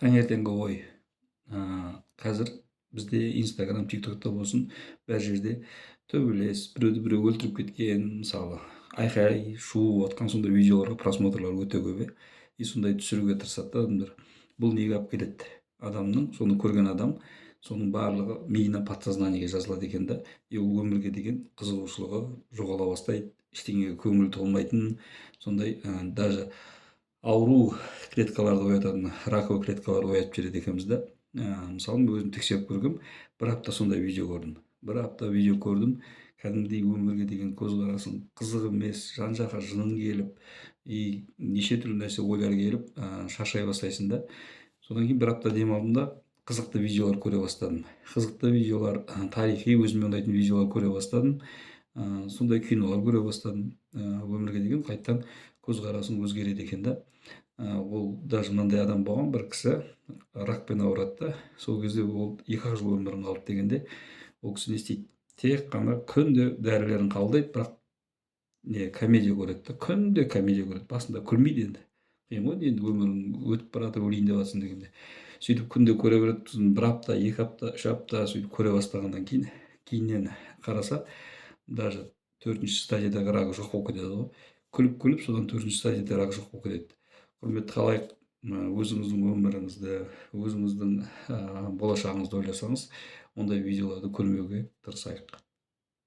Таңертеңгі ой. Қазір бізде Instagram, TikTokта болсын, бәр жерде төбелес, біреуді біреу өлтіріп кеткен, мысалы, айқай, шу отқан сондай видеоларға просмотрлар өте көп. И сондай түсіруге тырысады да адамдар. Бұл неге алып келеді? Адамның, соны көрген адам, соның барлығы миына, подсознаниеге жазылады екен да, и ол өмірге деген қызығушылығы жоғала бастайды, ештеңеге көңілі толмайтын, сондай даже ауру клеткаларды оятатын раковый клеткаларды оятып жібереді екенбіз да. Мысалы мен өзім тексеріп көргем, бір апта сондай видео көрдім. Бір апта видео көрдім, кәдімгідей өмірге деген көзқарасың қызық емес, жан жаққа жының келіп, и неше түрлі нәрсе ойлар келіп, шаршай бастайсың да. Содан кейін бір апта демалдым да, қызықты видеолар көре бастадым. Қызықты видеолар, тарихи, өзіме ұнайтын видеолар көре бастадым. Сондай кинолар көре бастадым. Өмірге деген қайттан көзқарасың өзгереді екен да. Ол даже мынандай адам болған, бір кісі ракпен ауырады да, сол кезде ол 2 жыл өмірін қалды дегенде, ол кісі не істейді? Тек қана күнде дәрілерін қабылдайды, бірақ не комедия көреді да, күнде комедия көреді. Басында күлмейді енді. Қиын ғой енді өмірің өтіп баратыр, өлейін деп жатсың дегенде. Сөйтіп күнде көре береді, сосын бір апта, 2 апта, 3 апта сөйтіп көре бастағаннан кейіннен қараса, даже 4-ші стадиядағы рак жоқ болып кетеді ғой. Күліп, содан 4-ші стадияда рак жоқ болып кетеді. Құрметті қалайық, өзіңіздің өміріңізді, өзіңіздің болашағыңызды ойласаңыз, ондай видеоларды көрмеуге тырысайық.